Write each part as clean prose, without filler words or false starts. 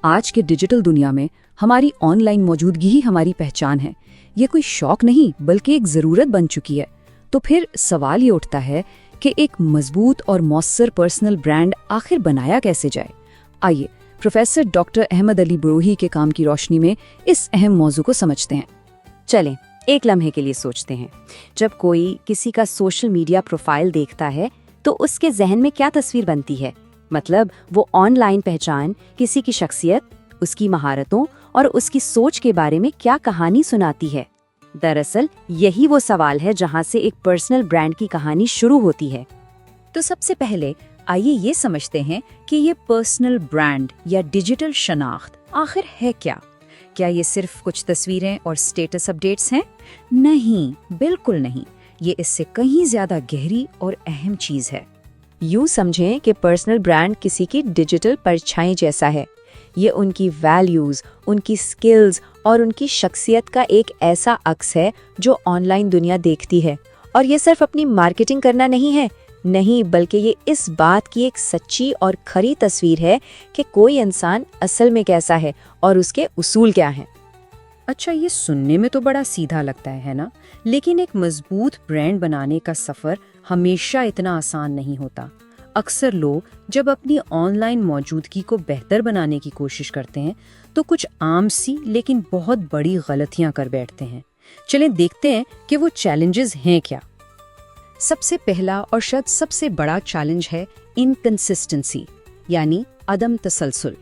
आज के डिजिटल दुनिया में हमारी ऑनलाइन मौजूदगी ही हमारी पहचान है। ये कोई शौक नहीं बल्कि एक ज़रूरत बन चुकी है। तो फिर सवाल ये उठता है कि एक मजबूत और मौसर पर्सनल ब्रांड आखिर बनाया कैसे जाए। आइए प्रोफेसर डॉक्टर अहमद अली बरोही के काम की रोशनी में इस अहम मौजू को समझते हैं। चलें एक लम्हे के लिए सोचते हैं। जब कोई किसी का सोशल मीडिया प्रोफाइल देखता है तो उसके जहन में क्या तस्वीर बनती है? मतलब वो ऑनलाइन पहचान किसी की शख्सियत, उसकी महारतों और उसकी सोच के बारे में क्या कहानी सुनाती है? दरअसल यही वो सवाल है जहां से एक पर्सनल ब्रांड की कहानी शुरू होती है। तो सबसे पहले आइए ये समझते हैं कि ये पर्सनल ब्रांड या डिजिटल शनाख्त आखिर है क्या? क्या ये सिर्फ कुछ तस्वीरें और स्टेटस अपडेट्स हैं? नहीं, बिल्कुल नहीं। ये इससे कहीं ज्यादा गहरी और अहम चीज है। यूँ समझें कि पर्सनल ब्रांड किसी की डिजिटल परछाई जैसा है। ये उनकी वैल्यूज, उनकी स्किल्स और उनकी शख्सियत का एक ऐसा अक्स है जो ऑनलाइन दुनिया देखती है। और ये सिर्फ अपनी मार्केटिंग करना नहीं है, नहीं, बल्कि ये इस बात की एक सच्ची और खरी तस्वीर है कि कोई इंसान असल में कैसा है और उसके उसूल क्या हैं। अच्छा, ये सुनने में तो बड़ा सीधा लगता है ना? लेकिन एक मजबूत ब्रांड बनाने का सफर हमेशा इतना आसान नहीं होता। अक्सर लोग जब अपनी ऑनलाइन मौजूदगी को बेहतर बनाने की कोशिश करते हैं तो कुछ आम सी लेकिन बहुत बड़ी गलतियां कर बैठते हैं। चलें देखते हैं कि वो चैलेंजेस हैं क्या। सबसे पहला और शायद सबसे बड़ा चैलेंज है इनकंसिस्टेंसी, यानी अदम तसलसल।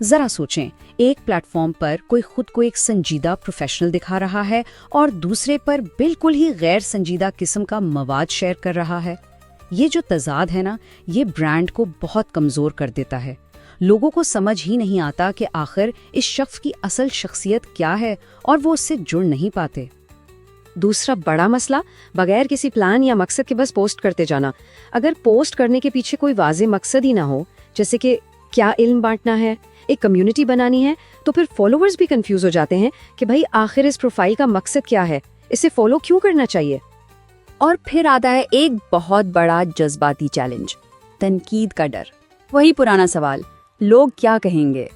जरा सोचें, एक प्लेटफॉर्म पर कोई खुद को एक संजीदा प्रोफेशनल दिखा रहा है और दूसरे पर बिल्कुल ही गैर संजीदा किस्म का मवाद शेयर कर रहा है। ये जो तजाद है ना, ये ब्रांड को बहुत कमजोर कर देता है। लोगों को समझ ही नहीं आता कि आखिर इस शख्स की असल शख्सियत क्या है और वो उससे जुड़ नहीं पाते। दूसरा बड़ा मसला, बगैर किसी प्लान या मकसद के बस पोस्ट करते जाना। अगर पोस्ट करने के पीछे कोई वाज़ेह मकसद ही ना हो, जैसे कि क्या इल्म बांटना है, एक कम्युनिटी बनानी है, तो फिर फॉलोअर्स भी कंफ्यूज हो जाते हैं कि भाई आखिर इस प्रोफाइल का मकसद क्या है, इसे फॉलो क्यों करना चाहिए। और फिर आता है एक बहुत बड़ा जज्बाती चैलेंज, तनकीद का डर। वही पुराना सवाल, लोग क्या कहेंगे।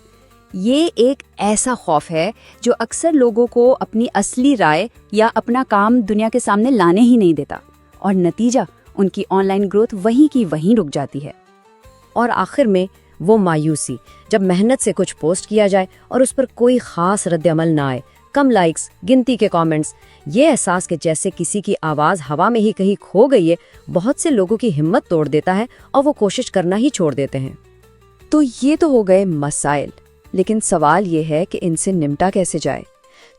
ये एक ऐसा खौफ है जो अक्सर लोगों को अपनी असली राय या अपना काम दुनिया के सामने लाने ही नहीं देता, और नतीजा उनकी ऑनलाइन ग्रोथ वहीं की वहीं रुक जाती है। और आखिर में वो मायूसी, जब मेहनत से कुछ पोस्ट किया जाए और उस पर कोई खास रद्द-ए-अमल ना आए, कम लाइक्स, गिनती के कमेंट्स, ये एहसास कि जैसे किसी की आवाज़ हवा में ही कहीं खो गई है, बहुत से लोगों की हिम्मत तोड़ देता है और वो कोशिश करना ही छोड़ देते हैं। तो ये तो हो गए मसाइल, लेकिन सवाल ये है कि इनसे निपटा कैसे जाए।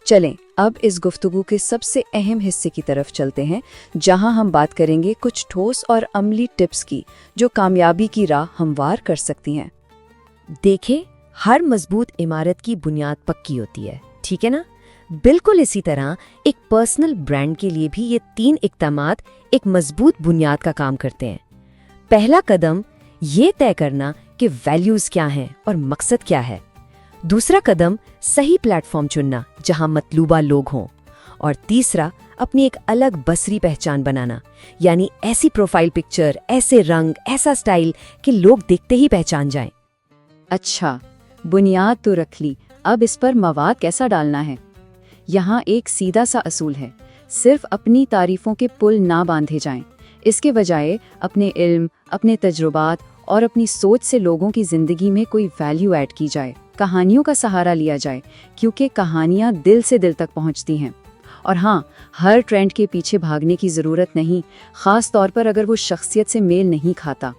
चलें अब इस गुफ्तगू के सबसे अहम हिस्से की तरफ चलते हैं, जहां हम बात करेंगे कुछ ठोस और अमली टिप्स की जो कामयाबी की राह हमवार कर सकती हैं। देखें, हर मजबूत इमारत की बुनियाद पक्की होती है, ठीक है ना? बिल्कुल इसी तरह एक पर्सनल ब्रांड के लिए भी ये 3 इक़दामात एक मजबूत बुनियाद का काम करते हैं। पहला कदम ये तय करना कि वैल्यूज क्या हैं और मकसद क्या है। दूसरा कदम सही प्लेटफॉर्म चुनना जहां मतलूबा लोग हों। और तीसरा अपनी एक अलग बसरी पहचान बनाना, यानी ऐसी प्रोफाइल पिक्चर, ऐसे रंग, ऐसा स्टाइल कि लोग देखते ही पहचान जाएं। अच्छा, बुनियाद तो रख ली, अब इस पर मवाद कैसा डालना है। यहाँ एक सीधा सा असूल है, सिर्फ अपनी तारीफों के पुल ना बांधे जाएं। इसके बजाय अपने इल्म, अपने तजुर्बात और अपनी सोच से लोगों की जिंदगी में कोई वैल्यू ऐड की जाए। कहानियों का सहारा लिया जाए, क्योंकि कहानियाँ दिल से दिल तक पहुँचती हैं। और हाँ, हर ट्रेंड के पीछे भागने की ज़रूरत नहीं, ख़ास तौर पर अगर वो शख्सियत से मेल नहीं खाता।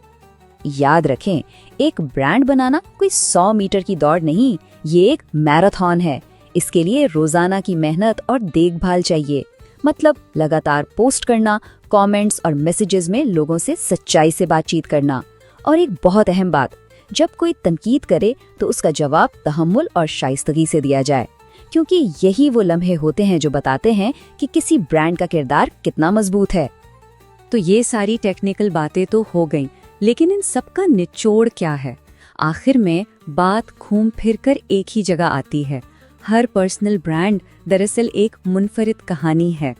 याद रखें, एक ब्रांड बनाना कोई 100 मीटर की दौड़ नहीं, ये एक मैराथन है। इसके लिए रोजाना की मेहनत और देखभाल चाहिए। मतलब लगातार पोस्ट करना, कमेंट्स और मैसेजेस में लोगों से सच्चाई से बातचीत करना। और एक बहुत अहम बात, जब कोई तनकीद करे तो उसका जवाब तहम्मुल और शाइस्तगी से दिया जाए, क्योंकि यही वो लम्हे होते हैं जो बताते हैं कि किसी ब्रांड का किरदार कितना मजबूत है। तो ये सारी टेक्निकल बातें तो हो गईं, लेकिन इन सब का निचोड़ क्या है? आखिर में बात घूम फिर कर एक ही जगह आती है। हर पर्सनल ब्रांड दरअसल एक मुनफरिद कहानी है।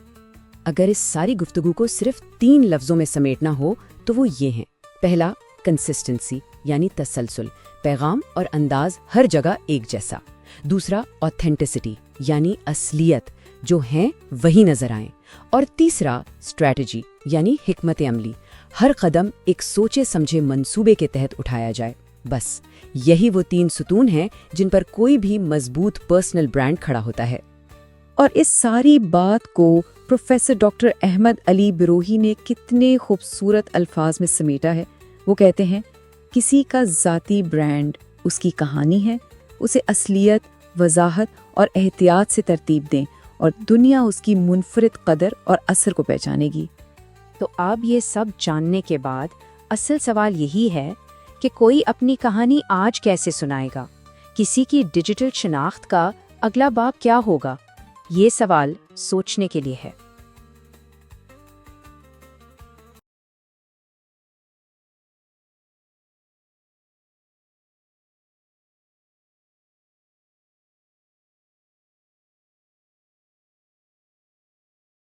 अगर इस सारी गुफ्तगू को सिर्फ 3 लफ्जों में समेटना हो तो वो ये हैं। पहला, कंसिस्टेंसी यानी तसलसल। پیغام اور انداز ہر جگہ ایک جیسا. دوسرا آتھینٹسٹی یعنی اصلیت، جو ہیں وہی نظر آئیں. اور تیسرا اسٹریٹجی یعنی حکمت عملی، ہر قدم ایک سوچے سمجھے منصوبے کے تحت اٹھایا جائے. بس یہی وہ 3 ستون ہیں جن پر کوئی بھی مضبوط پرسنل برانڈ کھڑا ہوتا ہے. اور اس ساری بات کو پروفیسر ڈاکٹر احمد علی بروہی نے کتنے خوبصورت الفاظ میں سمیٹا ہے. وہ کہتے ہیں کسی کا ذاتی برانڈ اس کی کہانی ہے، اسے اصلیت، وضاحت اور احتیاط سے ترتیب دیں اور دنیا اس کی منفرد قدر اور اثر کو پہچانے گی. تو اب یہ سب جاننے کے بعد اصل سوال یہی ہے کہ کوئی اپنی کہانی آج کیسے سنائے گا؟ کسی کی ڈیجیٹل شناخت کا اگلا باب کیا ہوگا؟ یہ سوال سوچنے کے لیے ہے.